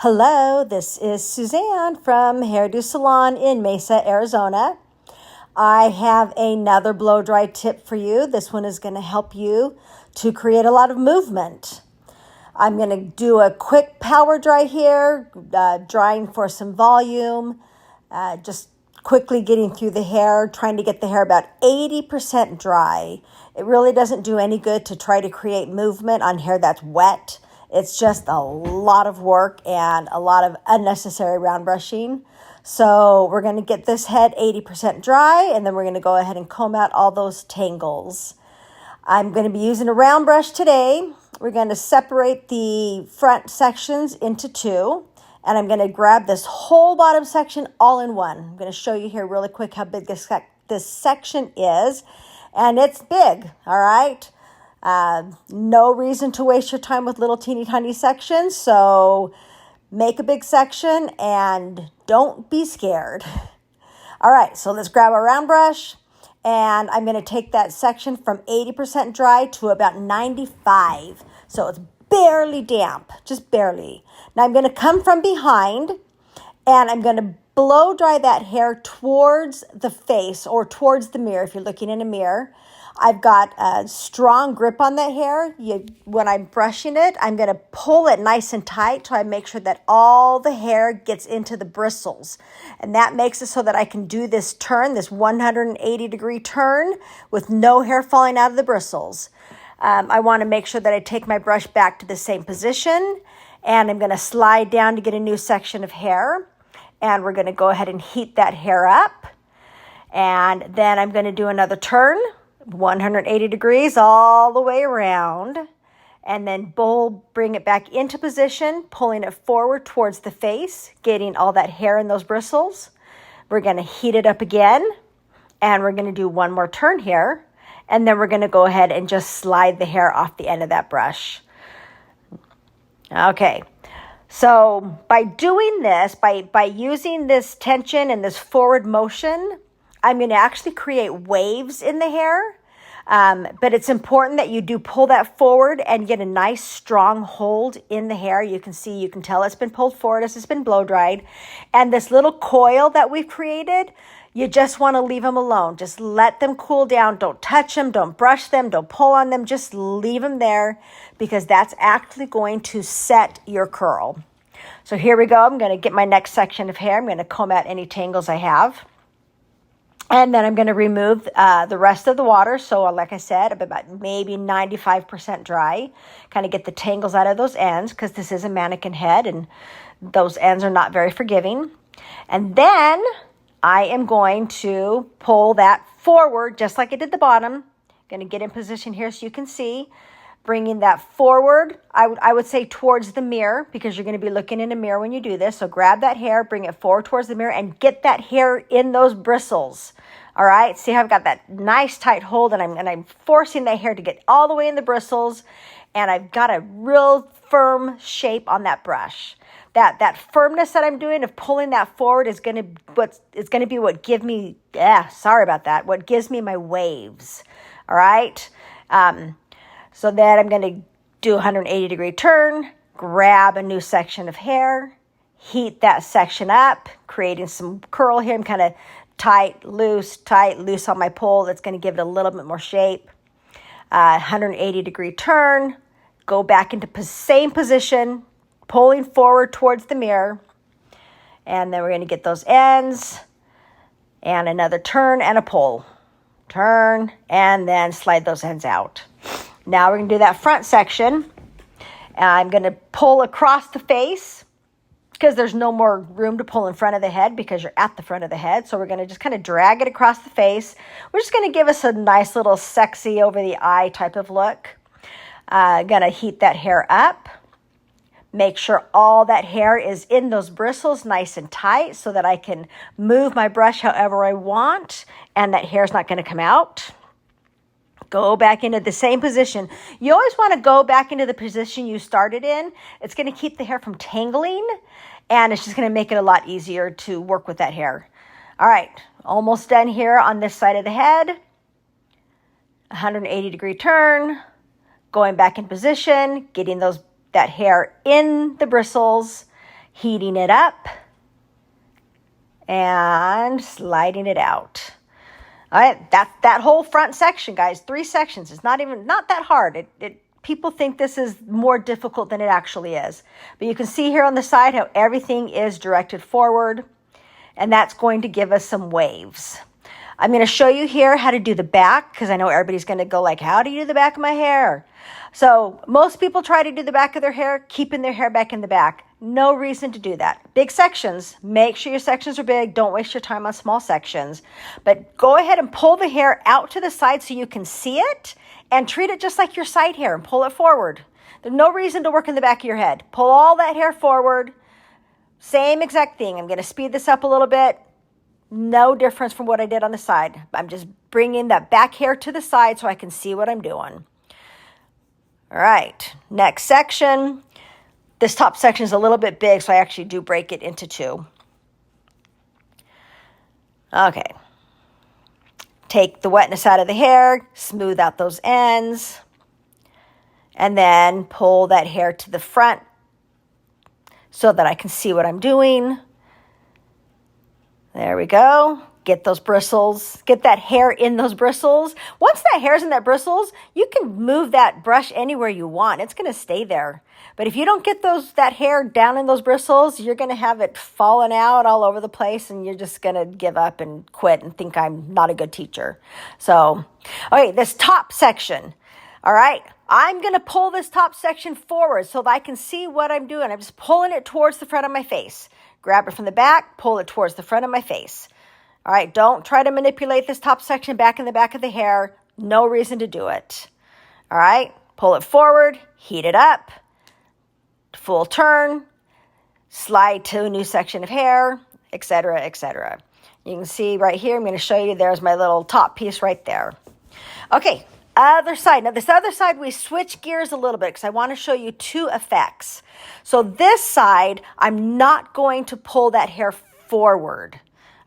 Hello, this is Suzanne from Hairdo Salon in Mesa, Arizona. I have another blow dry tip for you. This one is going to help you to create a lot of movement. I'm going to do a quick power dry here, drying for some volume, just quickly getting through the hair, trying to get the hair about 80% dry. It really doesn't do any good to try to create movement on hair that's wet. It's just a lot of work and a lot of unnecessary round brushing. So we're going to get this head 80% dry, and then we're going to go ahead and comb out all those tangles. I'm going to be using a round brush today. We're going to separate the front sections into two, and I'm going to grab this whole bottom section all in one. I'm going to show you here really quick how big this section is, and it's big, all right? No reason to waste your time with little teeny tiny sections, so make a big section and don't be scared. All right, so let's grab a round brush, and I'm going to take that section from 80% dry to about 95. So it's barely damp, just barely. Now I'm going to come from behind, and I'm going to blow dry that hair towards the face or towards the mirror if you're looking in a mirror. I've got a strong grip on that hair. When I'm brushing it, I'm going to pull it nice and tight so I make sure that all the hair gets into the bristles. And that makes it so that I can do this turn, this 180-degree turn with no hair falling out of the bristles. I want to make sure that I take my brush back to the same position, and I'm going to slide down to get a new section of hair. And we're going to go ahead and heat that hair up. And then I'm going to do another turn, 180 degrees all the way around, and then bring it back into position, pulling it forward towards the face, getting all that hair in those bristles. We're going to heat it up again, and we're going to do one more turn here, and then we're going to go ahead and just slide the hair off the end of that brush. Okay, so by doing this, by using this tension and this forward motion, I'm going to actually create waves in the hair, but it's important that you do pull that forward and get a nice strong hold in the hair. You can tell it's been pulled forward as it's been blow dried. And this little coil that we've created, you just want to leave them alone. Just let them cool down. Don't touch them. Don't brush them. Don't pull on them. Just leave them there, because that's actually going to set your curl. So here we go. I'm going to get my next section of hair. I'm going to comb out any tangles I have. And then I'm going to remove the rest of the water. So like I said, about maybe 95% dry. Kind of get the tangles out of those ends, because this is a mannequin head and those ends are not very forgiving. And then I am going to pull that forward just like I did the bottom. Going to get in position here so you can see. Bringing that forward, I would say towards the mirror, because you're going to be looking in a mirror when you do this. So grab that hair, bring it forward towards the mirror, and get that hair in those bristles. All right, see how I've got that nice tight hold, and I'm forcing that hair to get all the way in the bristles, and I've got a real firm shape on that brush. That firmness that I'm doing of pulling that forward is going to be what give me, what gives me my waves. All right. So then I'm going to do a 180-degree turn, grab a new section of hair, heat that section up, creating some curl here. I'm kind of tight, loose on my pull. That's going to give it a little bit more shape. 180-degree turn, go back into same position, pulling forward towards the mirror. And then we're going to get those ends, and another turn and a pull. Turn, and then slide those ends out. Now we're going to do that front section. I'm going to pull across the face, because there's no more room to pull in front of the head because you're at the front of the head. So we're going to just kind of drag it across the face. We're just going to give us a nice little sexy over the eye type of look. Going to heat that hair up. Make sure all that hair is in those bristles nice and tight so that I can move my brush however I want and that hair's not going to come out. Go back into the same position. You always want to go back into the position you started in. It's going to keep the hair from tangling, and it's just going to make it a lot easier to work with that hair. All right, almost done here on this side of the head. 180-degree turn, going back in position, getting that hair in the bristles, heating it up, and sliding it out. All right, that's that whole front section, guys. 3 sections. It's not that hard. People think this is more difficult than it actually is. But you can see here on the side how everything is directed forward, and that's going to give us some waves. I'm going to show you here how to do the back, because I know everybody's going to go like, how do you do the back of my hair? So most people try to do the back of their hair, keeping their hair back in the back. No reason to do that. Big sections, make sure your sections are big. Don't waste your time on small sections. But go ahead and pull the hair out to the side so you can see it, and treat it just like your side hair and pull it forward. There's no reason to work in the back of your head. Pull all that hair forward. Same exact thing. I'm going to speed this up a little bit. No difference from what I did on the side. I'm just bringing that back hair to the side so I can see what I'm doing. All right, next section. This top section is a little bit big, so I actually do break it into 2. Okay. Take the wetness out of the hair, smooth out those ends, and then pull that hair to the front so that I can see what I'm doing. There we go. Get those bristles, get that hair in those bristles. Once that hair's in that bristles, you can move that brush anywhere you want. It's going to stay there. But if you don't get that hair down in those bristles, you're going to have it falling out all over the place, and you're just going to give up and quit and think I'm not a good teacher. So, okay, this top section. All right, I'm going to pull this top section forward so that I can see what I'm doing. I'm just pulling it towards the front of my face. Grab it from the back, pull it towards the front of my face. All right, don't try to manipulate this top section back in the back of the hair. No reason to do it. All right, pull it forward, heat it up, full turn, slide to a new section of hair, etc., etc. You can see right here, I'm going to show you, there's my little top piece right there. Okay, other side. Now, this other side, we switch gears a little bit because I want to show you 2 effects. So this side, I'm not going to pull that hair forward.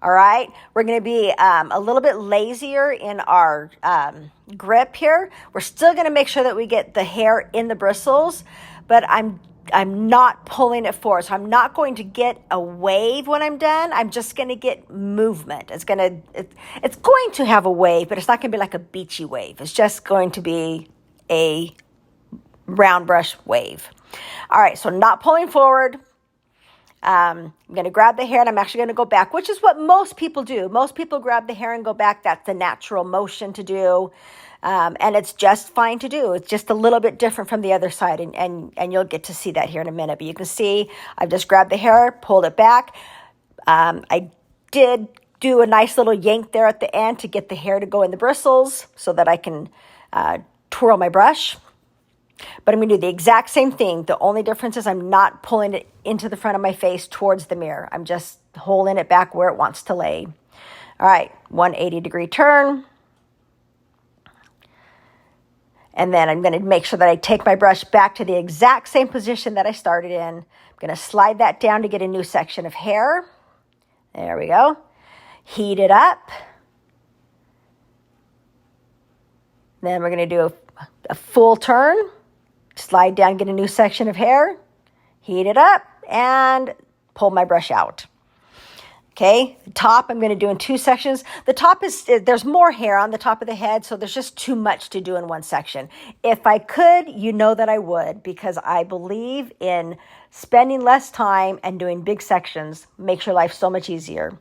All right, we're going to be a little bit lazier in our grip here. We're still going to make sure that we get the hair in the bristles, but I'm not pulling it forward. So I'm not going to get a wave when I'm done. I'm just going to get movement. It's going to have a wave, but it's not going to be like a beachy wave. It's just going to be a round brush wave. All right, so not pulling forward. I'm going to grab the hair, and I'm actually going to go back, which is what most people do. Most people grab the hair and go back. That's the natural motion to do. And it's just fine to do. It's just a little bit different from the other side, and you'll get to see that here in a minute. But you can see I've just grabbed the hair, pulled it back. I did do a nice little yank there at the end to get the hair to go in the bristles so that I can twirl my brush. But I'm going to do the exact same thing. The only difference is I'm not pulling it into the front of my face towards the mirror. I'm just holding it back where it wants to lay. All right, 180-degree turn. And then I'm going to make sure that I take my brush back to the exact same position that I started in. I'm going to slide that down to get a new section of hair. There we go. Heat it up. Then we're going to do a full turn. Slide down, get a new section of hair. Heat it up and pull my brush out. Okay, the top I'm going to do in 2 sections. The top there's more hair on the top of the head, so there's just too much to do in one section. If I could, you know that I would, because I believe in spending less time and doing big sections. Makes your life so much easier.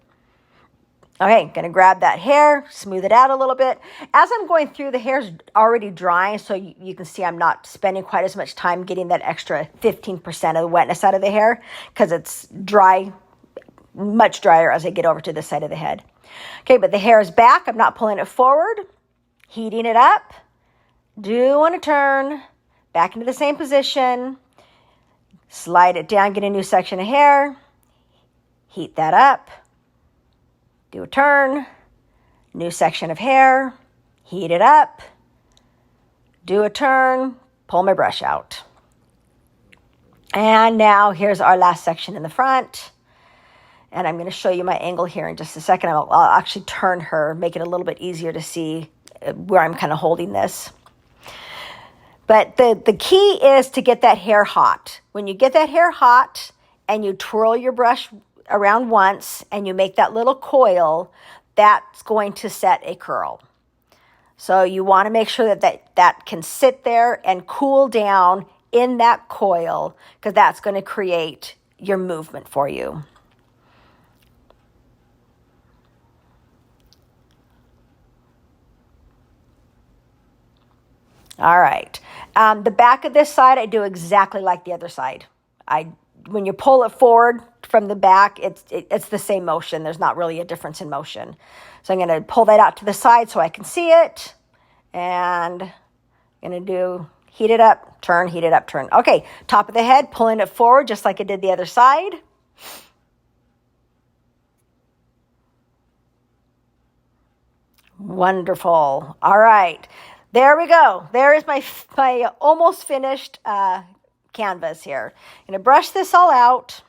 Okay, going to grab that hair, smooth it out a little bit. As I'm going through, the hair's already drying, so you can see I'm not spending quite as much time getting that extra 15% of the wetness out of the hair because it's dry, much drier as I get over to this side of the head. Okay, but the hair is back. I'm not pulling it forward, heating it up, doing a turn, back into the same position, slide it down, get a new section of hair, heat that up, do a turn, new section of hair, heat it up, do a turn, pull my brush out. And now here's our last section in the front. And I'm going to show you my angle here in just a second. I'll actually turn her, make it a little bit easier to see where I'm kind of holding this. But the key is to get that hair hot. When you get that hair hot and you twirl your brush around once and you make that little coil, that's going to set a curl. So you want to make sure that can sit there and cool down in that coil, because that's going to create your movement for you. All right. The back of this side, I do exactly like the other side. When you pull it forward from the back, it's the same motion. There's not really a difference in motion. So I'm going to pull that out to the side so I can see it. And I'm going to do heat it up, turn, heat it up, turn. Okay, top of the head, pulling it forward just like I did the other side. Wonderful. All right. There we go. There is my almost finished canvas here. I'm going to brush this all out.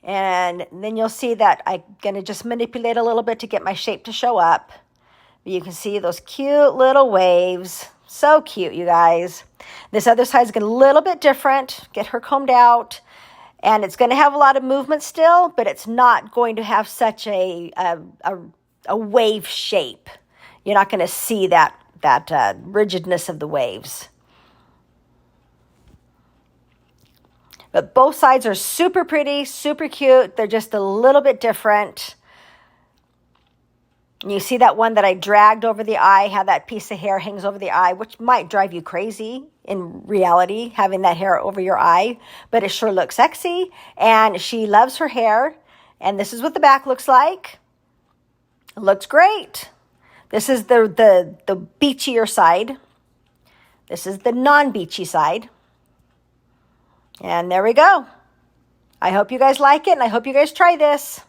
And then you'll see that I'm going to just manipulate a little bit to get my shape to show up. You can see those cute little waves. So cute, you guys. This other side is going to be a little bit different. Get her combed out. And it's going to have a lot of movement still, but it's not going to have such a wave shape. You're not going to see that rigidness of the waves. But both sides are super pretty, super cute. They're just a little bit different. And you see that one that I dragged over the eye, how that piece of hair hangs over the eye, which might drive you crazy in reality, having that hair over your eye. But it sure looks sexy. And she loves her hair. And this is what the back looks like. It looks great. This is the beachier side. This is the non-beachy side. And there we go. I hope you guys like it, and I hope you guys try this.